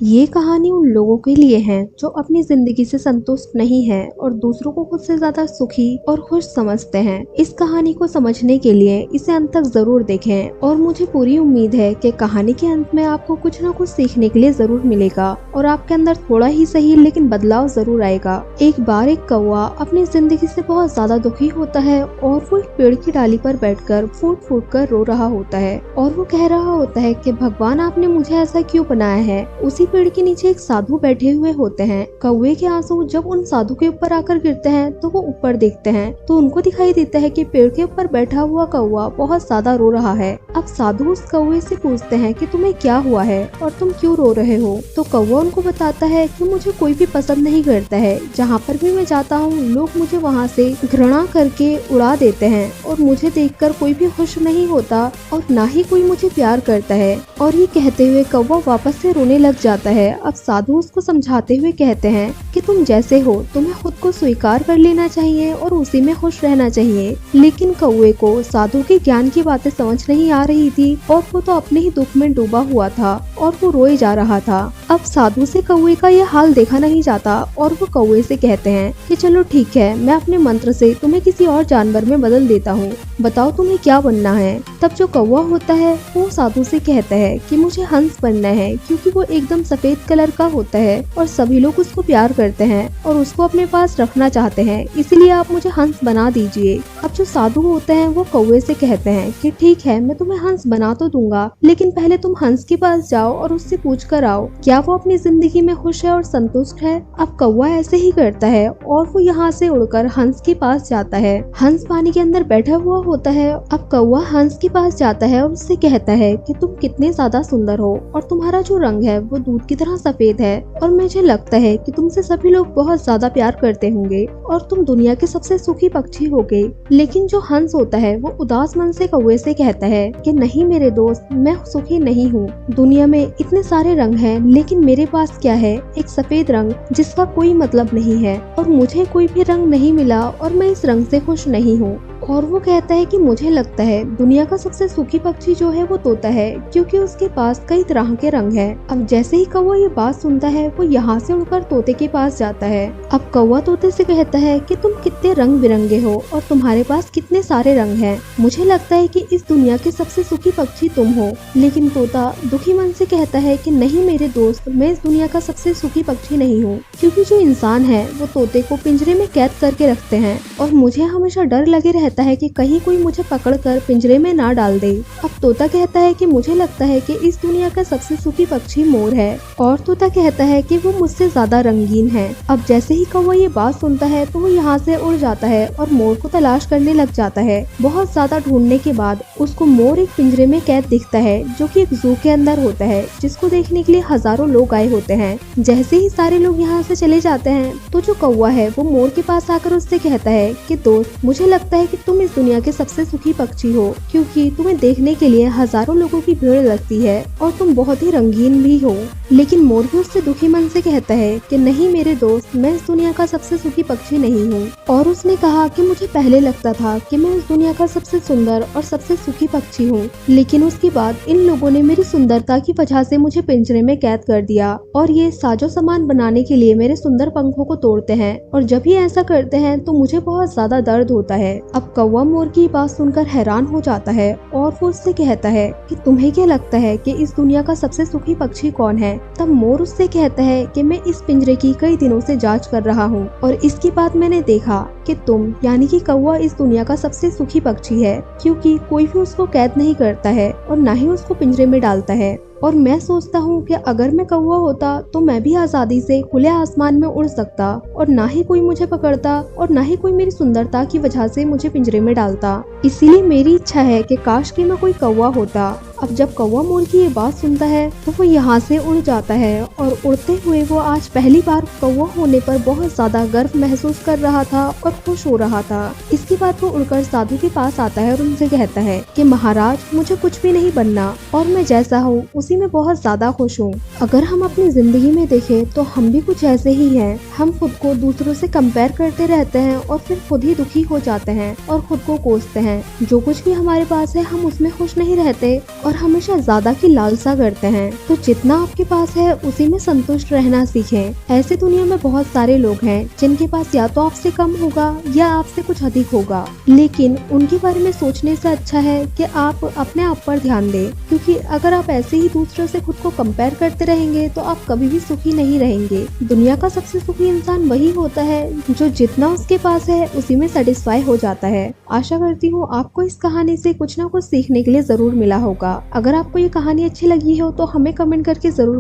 ये कहानी उन लोगों के लिए है जो अपनी जिंदगी से संतुष्ट नहीं है और दूसरों को खुद से ज्यादा सुखी और खुश समझते हैं। इस कहानी को समझने के लिए इसे अंत तक जरूर देखें और मुझे पूरी उम्मीद है कि कहानी के अंत में आपको कुछ न कुछ सीखने के लिए जरूर मिलेगा और आपके अंदर थोड़ा ही सही लेकिन बदलाव जरूर आएगा। एक बार एक कौवा अपनी जिंदगी से बहुत ज्यादा दुखी होता है और वो एक पेड़ की डाली पर बैठकर फूट फूट कर रो रहा होता है और वो कह रहा होता है कि भगवान आपने मुझे ऐसा क्यों बनाया है। उसी पेड़ के नीचे एक साधु बैठे हुए होते हैं। कौवे के आंसू जब उन साधु के ऊपर आकर गिरते हैं तो वो ऊपर देखते हैं तो उनको दिखाई देता है कि पेड़ के ऊपर बैठा हुआ कौवा बहुत ज्यादा रो रहा है। अब साधु उस कौवे से पूछते हैं कि तुम्हें क्या हुआ है और तुम क्यों रो रहे हो। तो कौवा उनको बताता है कि मुझे कोई भी पसंद नहीं करता है, जहाँ पर भी मैं जाता हूँ लोग मुझे वहाँ से घृणा करके उड़ा देते हैं और मुझे देखकर कोई भी खुश नहीं होता और ना ही कोई मुझे प्यार करता है। और ये कहते हुए कौवा वापस से रोने लग जाता है। अब साधु उसको समझाते हुए कहते हैं कि तुम जैसे हो तुम्हें खुद को स्वीकार कर लेना चाहिए और उसी में खुश रहना चाहिए। लेकिन कौवे को साधु के ज्ञान की बातें समझ नहीं आ रही थी और वो तो अपने ही दुख में डूबा हुआ था और वो रोए जा रहा था। अब साधु से कौवे का यह हाल देखा नहीं जाता और वो कौवे से कहते हैं कि चलो ठीक है, मैं अपने मंत्र से तुम्हें किसी और जानवर में बदल देता हूँ, बताओ तुम्हें क्या बनना है। तब जो कौवा होता है वो साधु से कहता है कि मुझे हंस बनना है, क्योंकि वो एकदम सफेद कलर का होता है और सभी लोग उसको प्यार करते हैं और उसको अपने पास रखना चाहते हैं, इसलिए आप मुझे हंस बना दीजिए। अब जो साधु होते हैं वो कौवे से कहते हैं कि ठीक है, मैं तुम्हें हंस बना तो दूंगा, लेकिन पहले तुम हंस के पास जाओ और उससे पूछ कर आओ क्या वो अपनी जिंदगी में खुश है और संतुष्ट है। अब कौवा ऐसे ही करता है और वो यहाँ से उड़कर हंस के पास जाता है। हंस पानी के अंदर बैठा हुआ होता है। अब कौवा हंस के पास जाता है और उससे कहता है कि तुम कितने ज्यादा सुंदर हो और तुम्हारा जो रंग है वो दूध की तरह सफेद है और मुझे लगता है कि तुमसे सभी लोग बहुत ज्यादा प्यार करते होंगे और तुम दुनिया के सबसे सुखी पक्षी होगे। लेकिन जो हंस होता है वो उदास मन से कौवे से कहता है कि नहीं मेरे दोस्त, मैं सुखी नहीं हूँ। दुनिया में इतने सारे रंग हैं, लेकिन मेरे पास क्या है, एक सफेद रंग जिसका कोई मतलब नहीं है और मुझे कोई भी रंग नहीं मिला और मैं इस रंग से खुश नहीं हूँ। और वो कहता है कि मुझे लगता है दुनिया का सबसे सुखी पक्षी जो है वो तोता है, क्योंकि उसके पास कई तरह के रंग हैं। अब जैसे ही कौवा ये बात सुनता है वो यहाँ से उड़कर तोते के पास जाता है। अब कौवा तोते से कहता है कि तुम कितने रंग बिरंगे हो और तुम्हारे पास कितने सारे रंग हैं, मुझे लगता है कि इस दुनिया के सबसे सुखी पक्षी तुम हो। लेकिन तोता दुखी मन से कहता है कि नहीं मेरे दोस्त, मैं इस दुनिया का सबसे सुखी पक्षी नहीं हूँ, क्योंकि जो इंसान है वो तोते को पिंजरे में कैद करके रखते हैं और मुझे हमेशा डर लगे रहता है कि कहीं कोई मुझे पकड़कर पिंजरे में ना डाल दे। अब तोता कहता है कि मुझे लगता है कि इस दुनिया का सबसे सुखी पक्षी मोर है और तोता कहता है कि वो मुझसे ज्यादा रंगीन है। अब जैसे ही कौवा ये बात सुनता है तो वो यहाँ से उड़ जाता है और मोर को तलाश करने लग जाता है। बहुत ज्यादा ढूंढने के बाद उसको मोर एक पिंजरे में कैद दिखता है, जो कि एक जू के अंदर होता है, जिसको देखने के लिए हजारों लोग आए होते हैं। जैसे ही सारे लोग यहाँ से चले जाते हैं तो जो कौवा है वो मोर के पास आकर उससे कहता है कि दोस्त, मुझे लगता है कि तुम इस दुनिया के सबसे सुखी पक्षी हो, क्योंकि तुम्हें देखने के लिए हजारों लोगों की भीड़ लगती है और तुम बहुत ही रंगीन भी हो। लेकिन मोर भी उससे दुखी मन से कहता है कि नहीं मेरे दोस्त, मैं इस दुनिया का सबसे सुखी पक्षी नहीं हूँ। और उसने कहा कि मुझे पहले लगता था कि मैं इस दुनिया का सबसे सुंदर और सबसे सुखी पक्षी हूँ, लेकिन उसके बाद इन लोगों ने मेरी सुंदरता की वजह से मुझे पिंजरे में कैद कर दिया और ये साजो सामान बनाने के लिए मेरे सुंदर पंखों को तोड़ते हैं और जब ही ऐसा करते हैं तो मुझे बहुत ज्यादा दर्द होता है। अब कौवा मोर की बात सुनकर हैरान हो जाता है और वो उससे कहता है कि तुम्हें क्या लगता है कि इस दुनिया का सबसे सुखी पक्षी कौन है। तब मोर उससे कहता है कि मैं इस पिंजरे की कई दिनों से जांच कर रहा हूँ और इसके बाद मैंने देखा कि तुम यानी कि कौवा इस दुनिया का सबसे सुखी पक्षी है, क्योंकि कोई भी उसको कैद नहीं करता है और ना ही उसको पिंजरे में डालता है। और मैं सोचता हूँ कि अगर मैं कौवा होता तो मैं भी आजादी से खुले आसमान में उड़ सकता और ना ही कोई मुझे पकड़ता और ना ही कोई मेरी सुंदरता की वजह से मुझे पिंजरे में डालता। इसीलिए मेरी इच्छा है कि काश कि मैं कोई कौवा होता। अब जब कौवा मोर की ये बात सुनता है तो वो यहाँ से उड़ जाता है और उड़ते हुए वो आज पहली बार कौवा होने पर बहुत ज्यादा गर्व महसूस कर रहा था और खुश हो रहा था। इसके बाद वो उड़कर साधु के पास आता है और उनसे कहता है कि महाराज, मुझे कुछ भी नहीं बनना और मैं जैसा हूँ उसी में बहुत ज्यादा खुश हूँ। अगर हम अपनी जिंदगी में देखें तो हम भी कुछ ऐसे ही हैं। हम खुद को दूसरों से कंपेयर करते रहते हैं और फिर खुद ही दुखी हो जाते हैं और खुद को कोसते हैं। जो कुछ भी हमारे पास है हम उसमें खुश नहीं रहते और और हमेशा ज्यादा की लालसा करते हैं। तो जितना आपके पास है उसी में संतुष्ट रहना सीखें। ऐसे दुनिया में बहुत सारे लोग हैं जिनके पास या तो आपसे कम होगा या आपसे कुछ अधिक होगा, लेकिन उनके बारे में सोचने से अच्छा है कि आप अपने आप पर ध्यान दें, क्योंकि अगर आप ऐसे ही दूसरों से खुद को कंपेयर करते रहेंगे तो आप कभी भी सुखी नहीं रहेंगे। दुनिया का सबसे सुखी इंसान वही होता है जो जितना उसके पास है उसी में सेटिस्फाई हो जाता है। आशा करती हूँ आपको इस कहानी से कुछ ना कुछ सीखने के लिए जरूर मिला होगा। अगर आपको ये कहानी अच्छी लगी हो तो हमें कमेंट करके जरूर